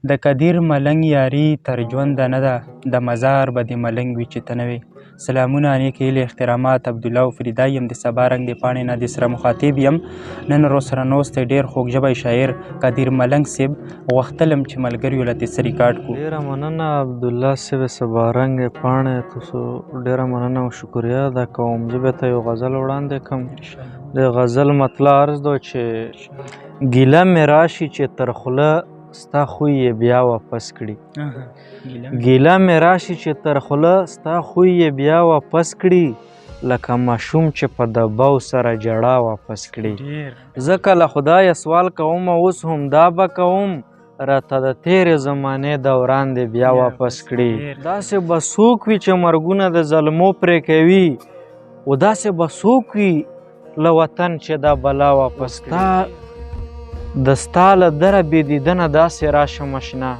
د قدیر ملنګ یاري تر ژونده نه ده، د مزار به د ملنګ وي چې ته نه وې. سلامونه، نیک هیلې، احترامات. عبدالله او فریدا یم د سبا رنګ د پاڼې نه د سره مخاطب یم. نن سره نوست دی ډېر خوږ ژبی شاعر قدیر ملنګ صاحب. غوښتلم چې ملګریو له ترې څه ریکارډ کړو. ډېره مننه عبدالله صاحب سبا رنګ پاڼې، تاسو ډېره مننه او شکریه ادا کوم. زه بېرته یو غزل وړاندې کړم. د غزل مطلع عرض ده چې ګیله مې راشي چې تر خوله ستا خوی یې بیا واپس کړي. ګیله مې راشي چې تر خوله ستا خوی یې بیا واپس کړي، لکه ماشوم چې په دباو سره جړا واپس کړي. زه که له خدایه سوال کوم اوس هم دا به کوم، راته د تېرې زمانې دوران دې بیا واپس کړي. داسې به څوک وي چې مرګونه د ظلمو پرې کوي، و داسې به څوک وي له وطن چې دا بلا واپس کړي. د ستا له دره بې دیدنه داسې راشم اشنا،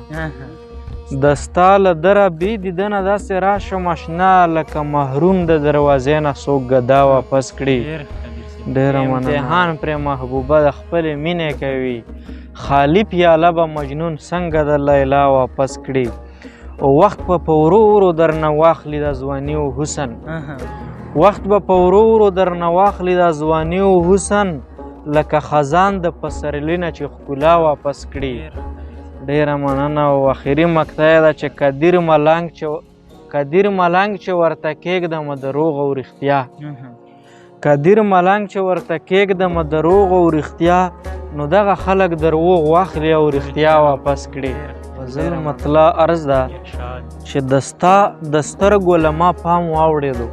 د ستا له دره بې دیدنه داسې راشم اشنا، لکه محروم د دروازې نه څوک ګدا واپس کړي. ډېره مننه. امتحان پرې محبوبه د خپلې مینې کوي، خالي پیاله به مجنون څنګه د لیلا واپس کړي. وخت به په ورو ورو درنه واخلي د ځواني او حسن، وخت به په ورو ورو درنه واخلي د ځواني او حسن، لکه خزان د پسرلي نه چې ښکلا واپس کړي. ډېره مننه. او اخري مقطع یې ده چې قدیر ملنګ چې ورته کېږدمه دروغ او رښتیا، قدیر ملنګ چې ورته کېږدمه دروغ او رښتیا، نو دغه خلک دروغ واخلي او رښتیا واپس کړي. غزل مطلع عرض ده چې د سترګو له ما پام واوړېدو،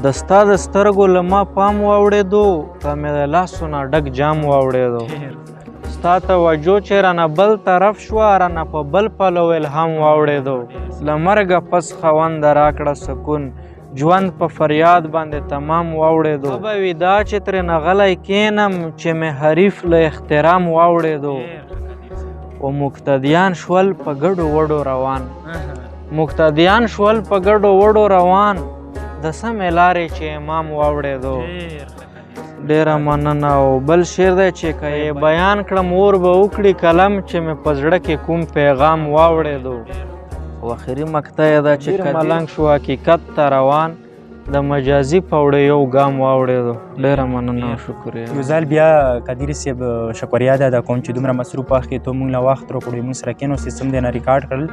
د ستا د سترګو له ما پام واوړېدو، په مې د لاسو نه ډک جام واوړېدو. ستا توجه چې رانه بل طرف شوه، رانه په بل پلو الهام واوړېدو. له مرګه پس خونده راکړه سکون، ژوند په فریاد باندې تمام واوړېدو. ښه به وي دا چې ترېنه غلی کښېنم، چې مې حریف له احترام واوړېدو. و مقتدیان شول په ګډو وډو روان، مقتدیان شول په ګډو وډو روان، د سمې لارې چې امام واوړېدو. ډېره مننه. او بل شعر دی چې که یې بیان کړم اور به وکړي قلم، چې مې په زړه کې کوم پیغام واوړېدو. او اخري مقطع یې ده چې قدیر ملنګ شو حقیقت ته روان، د مجازي پوړې یو ګام واوړېدو. ډېره مننه او شکریه. یو ځل بیا قدیر صاحب شکریه ادا کوم چې دومره مصروف وخت کې تو موږ له وخت راکړو، موږ سره کېناستې، سم دی نه ریکارډ کړل.